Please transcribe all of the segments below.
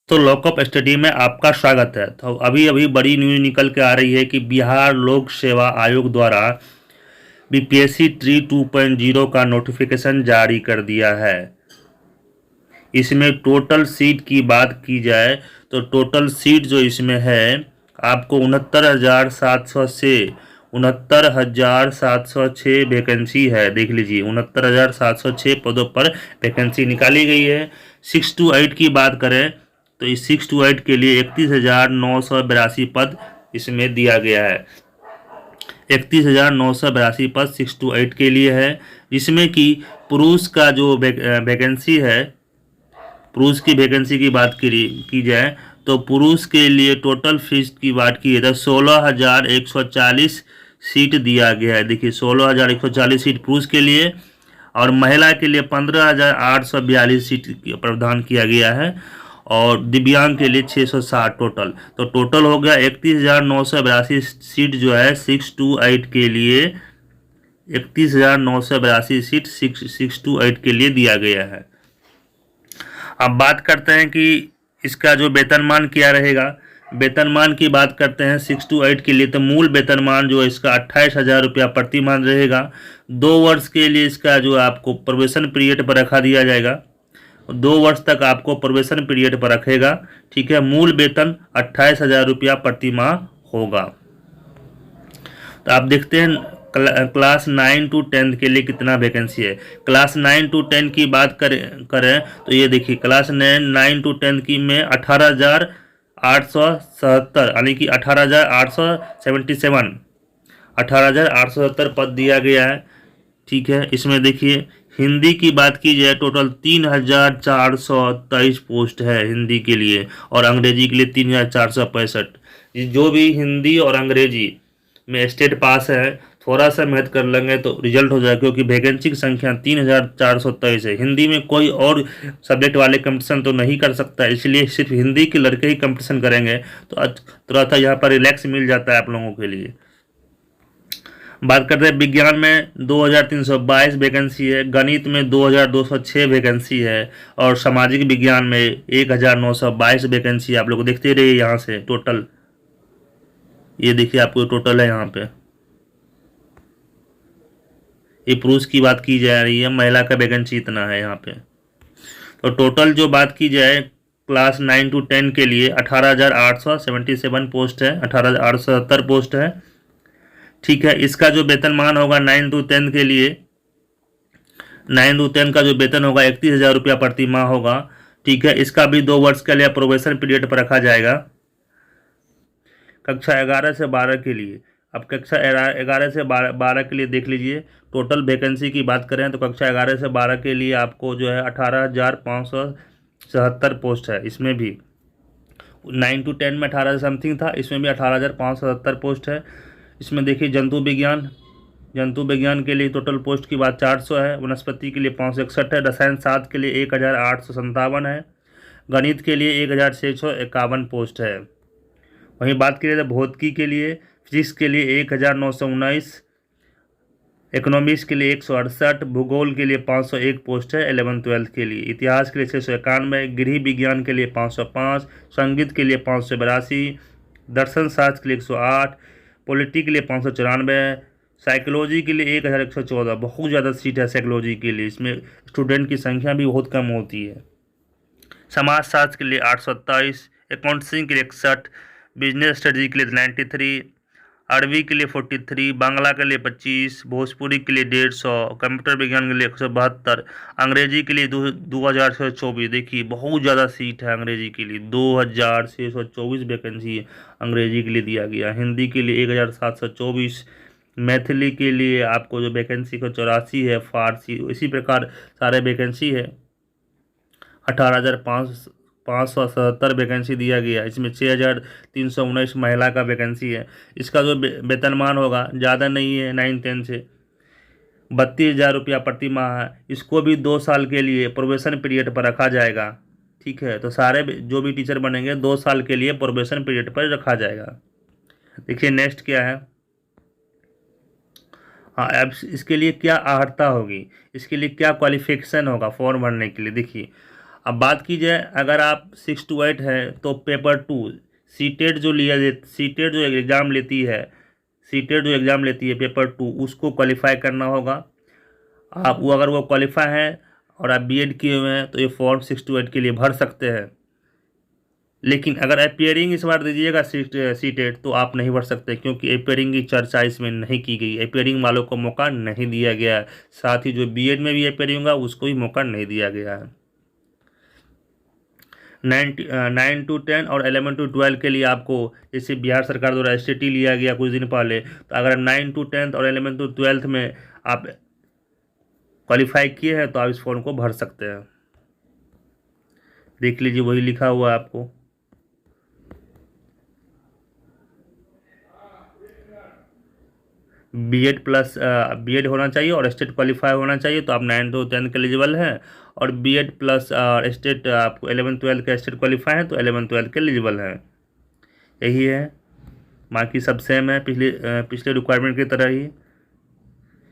तो lockup study में आपका स्वागत है। तो अभी अभी बड़ी न्यूज़ निकल के आ रही है कि बिहार लोक सेवा आयोग द्वारा बीपीएससी ट्री 2.0 का नोटिफिकेशन जारी कर दिया है। इसमें टोटल सीट की बात की जाए तो टोटल सीट जो इसमें है आपको 69,706 वैकेंसी है। देख लीजिए 69,706 पदों पर वैकेंसी निकाली गई है। 6 to 8 की बात करें तो इस 6 to 8 के लिए 31,982 पद इसमें दिया गया है। 31,982 पद 6 to 8 के लिए है, जिसमें कि पुरुष का जो वैकेंसी है, पुरुष की वैकेंसी की बात की जाए तो पुरुष के लिए टोटल फीस की बात की तो 16,140 सीट दिया गया है। देखिए 16,140 सीट पुरुष के लिए और महिला के लिए 15,842 सीट प्रावधान किया गया है और दिव्यांग के लिए 660 टोटल। तो टोटल हो गया 31,982 सीट जो है 6 to 8 के लिए। 31,982 सीट 6 to 8 के लिए दिया गया है। अब बात करते हैं कि इसका जो वेतनमान क्या रहेगा। वेतनमान की बात करते हैं 6 to 8 के लिए तो मूल वेतनमान जो है इसका 28,000 रुपया प्रति माह रहेगा। 2 वर्ष के लिए इसका जो आपको प्रोबेशन पीरियड पर रखा दिया जाएगा। 2 वर्ष तक आपको प्रोबेशन पीरियड पर रखेगा। ठीक है, मूल वेतन 28,000 रुपया प्रति माह होगा। तो आप देखते हैं क्लास 9 to 10 के लिए कितना वैकेंसी है। क्लास 9 to 10 की बात करें तो ये देखिए क्लास 9 to 10 की में 18,877 यानी कि 18,877 पद दिया गया है। ठीक है, इसमें देखिए हिंदी की बात की जाए टोटल 3,423 पोस्ट है हिंदी के लिए और अंग्रेजी के लिए 3,465। जो भी हिंदी और अंग्रेजी में स्टेट पास है थोड़ा सा मेहनत कर लेंगे तो रिजल्ट हो जाएगा, क्योंकि वैकेंसी की संख्या 3,423 है। हिंदी में कोई और सब्जेक्ट वाले कंपटीशन तो नहीं कर सकता, इसलिए सिर्फ हिंदी के लड़के ही कंपटीशन करेंगे तो थोड़ा सा यहाँ पर रिलैक्स मिल जाता है आप लोगों के लिए। बात करते हैं विज्ञान में 2,322 वैकेंसी है, गणित में 2,206 वैकेंसी है और सामाजिक विज्ञान में 1,922 वैकेंसी। आप लोग देखते रहिए यहाँ से टोटल, ये देखिए आपको टोटल है यहाँ पे। ये पुरुष की बात की जा रही है, महिला का वैकेंसी इतना है यहाँ पे। तो टोटल जो बात की जाए क्लास 9 to 10 के लिए 18,877 पोस्ट है, 18,877 पोस्ट है। ठीक है, इसका जो वेतनमान होगा 9 to 10 के लिए, 9 to 10 का जो वेतन होगा 31,000 रुपया प्रति माह होगा। ठीक है, इसका भी 2 वर्ष के लिए प्रोबेशन पीरियड पर रखा जाएगा। कक्षा 11 से 12 के लिए, अब कक्षा 11 से 12 के लिए देख लीजिए टोटल वैकेंसी की बात करें तो कक्षा 11 से 12 के लिए आपको जो है 18,577 पोस्ट है। इसमें भी 9 to 10 में 18 समथिंग था, इसमें भी 18,577 पोस्ट है। इसमें देखिए जंतु विज्ञान के लिए टोटल पोस्ट की बात 400 है, वनस्पति के लिए 561 है, रसायन शास्त्र के लिए 1,857 है, गणित के लिए 1,651 पोस्ट है। वहीं बात करें तो भौतिकी के लिए, फिजिक्स के लिए 1,919, इकोनॉमिक्स के लिए 168, भूगोल के लिए 501 पोस्ट है 11th-12th के लिए, इतिहास के लिए 691, गृह विज्ञान के लिए 505, संगीत के लिए 582, दर्शन शास्त्र के लिए 108, पॉलिटी के लिए 594, साइकोलॉजी के लिए 1,114। बहुत ज़्यादा सीट है साइकोलॉजी के लिए, इसमें स्टूडेंट की संख्या भी बहुत कम होती है। समाज शास्त्र के लिए 827, अकाउंटिंग के लिए 61, बिजनेस स्टडी के लिए 93, अरबी के लिए 43, बांग्ला के लिए 25, भोजपुरी के लिए 150, कंप्यूटर विज्ञान के लिए 172, अंग्रेजी के लिए 2,624। देखिए बहुत ज़्यादा सीट है अंग्रेजी के लिए, 2,624 वैकेंसी अंग्रेजी के लिए दिया गया। हिंदी के लिए 1,724, मैथिली के लिए आपको जो वैकेंसी को 84 है, फारसी इसी प्रकार सारे वैकेंसी है। 18,577 वैकेंसी दिया गया, इसमें 6,319 महिला का वैकेंसी है। इसका जो वेतनमान होगा ज़्यादा नहीं है, 9-10 से 32,000 रुपया प्रति माह है। इसको भी 2 साल के लिए प्रोबेशन पीरियड पर रखा जाएगा। ठीक है, तो सारे जो भी टीचर बनेंगे 2 साल के लिए प्रोबेशन पीरियड पर रखा जाएगा। देखिए नेक्स्ट क्या है। हाँ, अब इसके लिए क्या अर्हता होगी, इसके लिए क्या क्वालिफिकेशन होगा फॉर्म भरने के लिए। देखिए अब बात की जाए, अगर आप 6 to 8 हैं तो पेपर 2 सीटेट जो सीटेट जो एग्ज़ाम लेती है, सीटेट जो एग्ज़ाम लेती है पेपर 2, उसको क्वालिफाई करना होगा। आप वो अगर वो क्वालिफाई हैं और आप बीएड किए हुए हैं तो ये फॉर्म 6 to 8 के लिए भर सकते हैं। लेकिन अगर अपियरिंग इस बार दीजिएगा सीटेट तो आप नहीं भर सकते, क्योंकि अपियरिंग की चर्चा इसमें नहीं की गई। अपियरिंग वालों को मौका नहीं दिया गया है, साथ ही जो बीएड में भी अपियरिंग होगा उसको भी मौका नहीं दिया गया है। 9 to 10 और 11 to 12 के लिए आपको, जैसे बिहार सरकार द्वारा एसटीटी लिया गया कुछ दिन पहले, तो अगर 9 to 10 और 11 to 12 में आप क्वालिफाई किए हैं तो आप इस फॉर्म को भर सकते हैं। देख लीजिए, वही लिखा हुआ है आपको। बीएड प्लस बीएड होना चाहिए और स्टेट क्वालिफाई होना चाहिए, तो आप 9 to 10 के एलिजिबल हैं। और बीएड प्लस स्टेट आपको 11-12 का स्टेट क्वालिफाई है तो 11-12 के एलिजिबल हैं। यही है, बाकी सब सेम है पिछले रिक्वायरमेंट की तरह ही।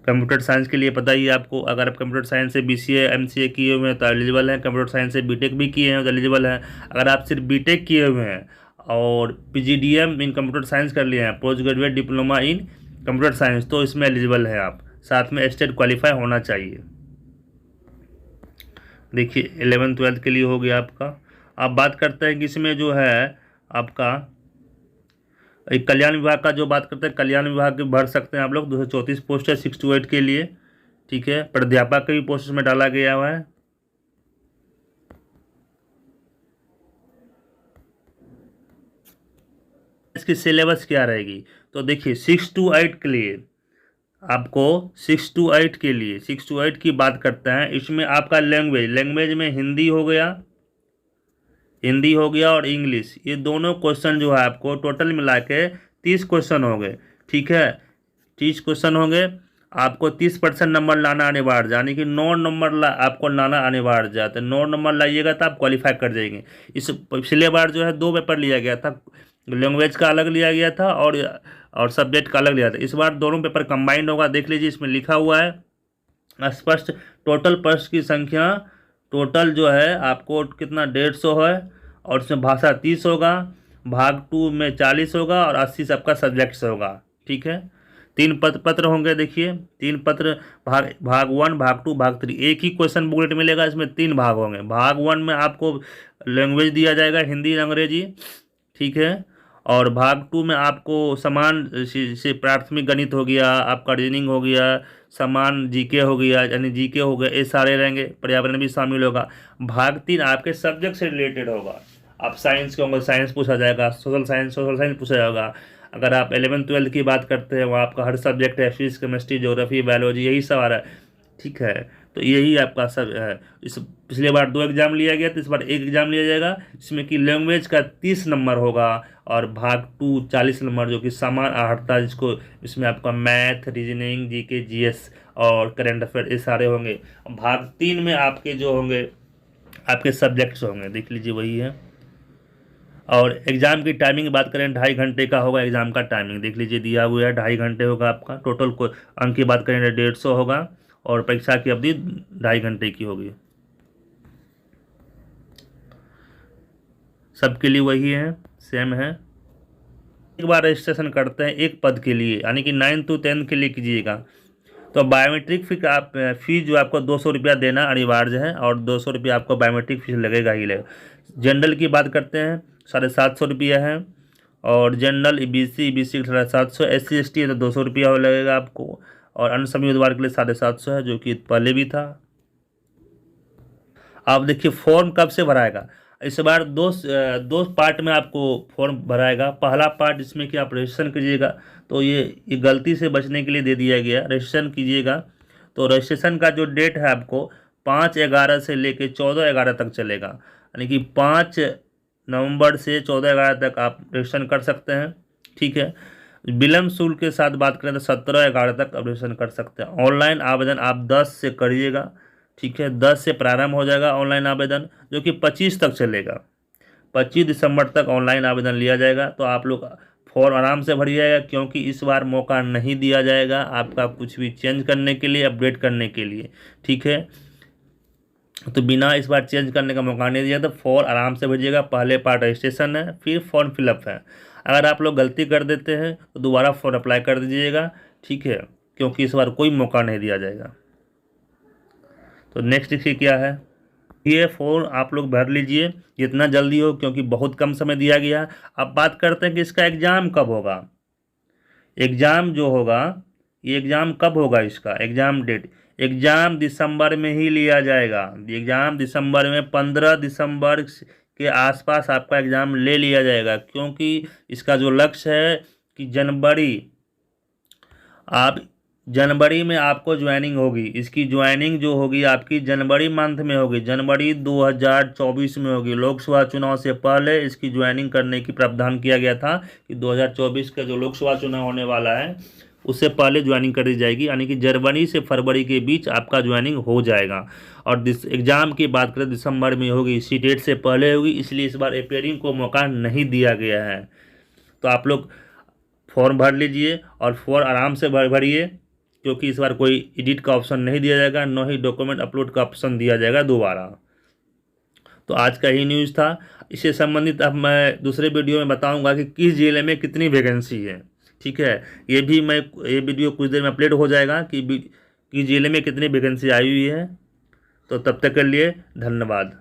कंप्यूटर साइंस के लिए पता ही है आपको, अगर आप कंप्यूटर साइंस से बीसीए एमसीए किए हुए हैं तो एलिजिबल हैं। कंप्यूटर साइंस से बीटेक भी किए हैं तो एलिजिबल हैं। अगर आप सिर्फ बीटेक किए हुए हैं और पीजीडीएम इन कंप्यूटर साइंस कर लिए हैं, post graduate diploma in computer science, तो इसमें एलिजिबल है आप। साथ में स्टेट क्वालिफाई होना चाहिए। देखिए 11-12 के लिए हो गया आपका। आप बात करते हैं कि इसमें जो है आपका एक कल्याण विभाग का जो बात करते हैं, कल्याण विभाग के भर सकते हैं आप लोग। 234 पोस्ट है 6 to 8 के लिए, ठीक है। प्राध्यापक के भी पोस्ट में डाला गया हुआ है। इसकी सिलेबस क्या रहेगी, तो देखिए 6 to 8 के लिए आपको 6 to 8 के लिए 6 to 8 की बात करते हैं। इसमें आपका लैंग्वेज में हिंदी हो गया और इंग्लिश, ये दोनों क्वेश्चन जो है आपको टोटल मिला के 30 क्वेश्चन हो गए, ठीक है। 30 क्वेश्चन होंगे, आपको 30% नंबर लाना अनिवार्य, यानी कि 9 नंबर आपको लाना अनिवार्य जाता है। 9 नंबर लाइएगा तो आप क्वालिफाई कर जाएंगे। इस पिछले बार जो है 2 पेपर लिया गया था, लैंग्वेज का अलग लिया गया था और सब्जेक्ट का अलग लिया था। इस बार दोनों पेपर कंबाइंड होगा। देख लीजिए, इसमें लिखा हुआ है स्पष्ट, टोटल प्रश्न की संख्या टोटल जो है आपको कितना 150 है, और इसमें भाषा 30 होगा, भाग 2 में 40 होगा और 80 सबका सब्जेक्ट्स होगा, ठीक है। 3 पत्र होंगे। देखिए 3 पत्र, भाग 1, भाग 2, भाग 3। एक ही क्वेश्चन बुकलेट मिलेगा, इसमें 3 भाग होंगे। भाग 1 में आपको लैंग्वेज दिया जाएगा हिंदी अंग्रेजी, ठीक है। और भाग 2 में आपको समान से प्राथमिक गणित हो गया, आपका रीजनिंग हो गया, समान जीके हो गया, यानी जीके हो गया, ये सारे रहेंगे। पर्यावरण भी शामिल होगा। भाग 3 आपके सब्जेक्ट से रिलेटेड होगा। आप साइंस के होंगे, साइंस पूछा जाएगा, सोशल साइंस पूछा जाएगा। अगर आप 11-12 की बात करते हैं, वहाँ आपका हर सब्जेक्ट है, फिजिक्स केमिस्ट्री ज्योग्राफी बायोलॉजी, यही सब आ रहा है, ठीक है। तो यही आपका सब है। इस पिछले बार 2 एग्जाम लिया गया तो इस बार 1 एग्जाम लिया जाएगा, जिसमें कि लैंग्वेज का 30 नंबर होगा और भाग 2 40 नंबर, जो कि समान आहर्ता, जिसको इसमें आपका मैथ, रीजनिंग, जीके, जीएस और करंट अफेयर ये सारे होंगे। भाग 3 में आपके जो होंगे आपके सब्जेक्ट्स होंगे, देख लीजिए वही है। और एग्ज़ाम की टाइमिंग की बात करें, 2.5 घंटे का होगा एग्ज़ाम का टाइमिंग, देख लीजिए दिया हुआ है 2.5 घंटे होगा आपका। टोटल को अंक की बात करें 150 होगा और परीक्षा की अवधि 2.5 घंटे की होगी। सबके लिए वही है, सेम है। एक बार रजिस्ट्रेशन करते हैं एक पद के लिए, यानी कि 9 to 10 के लिए कीजिएगा, तो बायोमेट्रिक फीस जो आपको 200 रुपया देना अनिवार्य है, और 200 रुपया आपको बायोमेट्रिक फीस लगेगा ही लगेगा। जनरल की बात करते हैं 750 रुपया है, और जनरल ईबीसी की 750, SC ST है तो 200 रुपया लगेगा आपको, और अन्य सभी उम्मीदवार के लिए 750 है, जो कि पहले भी था। आप देखिए फॉर्म कब से भराएगा। इस बार दो पार्ट में आपको फॉर्म भराएगा। पहला पार्ट जिसमें कि आप रजिस्ट्रेशन कीजिएगा, तो ये गलती से बचने के लिए दे दिया गया, रजिस्ट्रेशन कीजिएगा। तो रजिस्ट्रेशन का जो डेट है आपको 5/11 से लेकर 14/11 तक चलेगा, यानी कि 5 नवंबर से 14/11 तक आप रजिस्ट्रेशन कर सकते हैं, ठीक है। विलम्ब शुल्क के साथ बात करें तो 17/11 तक आप रजिस्ट्रेशन कर सकते हैं। ऑनलाइन आवेदन आप 10 से करिएगा, ठीक है। 10 से प्रारंभ हो जाएगा ऑनलाइन आवेदन, जो कि 25 तक चलेगा। 25 दिसंबर तक ऑनलाइन आवेदन लिया जाएगा। तो आप लोग फॉर्म आराम से भरिएगा, क्योंकि इस बार मौका नहीं दिया जाएगा आपका कुछ भी चेंज करने के लिए, अपडेट करने के लिए, ठीक है। तो बिना इस बार चेंज करने का मौका नहीं दिया, तो फॉर्म आराम से भेजिएगा। पहले पार्ट रजिस्ट्रेशन है, फिर फॉर्म फिलअप है। अगर आप लोग गलती कर देते हैं तो दोबारा फॉर्म अप्लाई कर दीजिएगा, ठीक है, क्योंकि इस बार कोई मौका नहीं दिया जाएगा। तो नेक्स्ट देखिए क्या है, ये फॉर्म आप लोग भर लीजिए जितना जल्दी हो, क्योंकि बहुत कम समय दिया गया है। अब बात करते हैं कि इसका एग्ज़ाम कब होगा। एग्ज़ाम जो होगा, ये एग्ज़ाम कब होगा, इसका एग्ज़ाम डेट, एग्ज़ाम दिसंबर में ही लिया जाएगा। एग्ज़ाम दिसंबर में 15 दिसंबर के आसपास आपका एग्ज़ाम ले लिया जाएगा, क्योंकि इसका जो लक्ष्य है कि जनवरी में आपको ज्वाइनिंग होगी। इसकी ज्वाइनिंग जो होगी आपकी जनवरी मंथ में होगी, जनवरी 2024 में होगी। लोकसभा चुनाव से पहले इसकी ज्वाइनिंग करने की प्रावधान किया गया था कि 2024 का जो लोकसभा चुनाव होने वाला है उससे पहले ज्वाइनिंग कर दी जाएगी, यानी कि जनवरी से फरवरी के बीच आपका ज्वाइनिंग हो जाएगा। और एग्ज़ाम की बात करें दिसंबर में होगी, इसी डेट से पहले होगी, इसलिए इस बार अपेयरिंग को मौका नहीं दिया गया है। तो आप लोग फॉर्म भर लीजिए और फॉर्म आराम से भरिए, क्योंकि इस बार कोई एडिट का ऑप्शन नहीं दिया जाएगा, न ही डॉक्यूमेंट अपलोड का ऑप्शन दिया जाएगा दोबारा। तो आज का ही न्यूज़ था। इससे संबंधित अब मैं दूसरे वीडियो में बताऊंगा कि किस जिले में कितनी वैकेंसी है, ठीक है। ये वीडियो कुछ देर में अपलोड हो जाएगा कि जिले में कितनी वैकेंसी आई हुई है। तो तब तक के लिए धन्यवाद।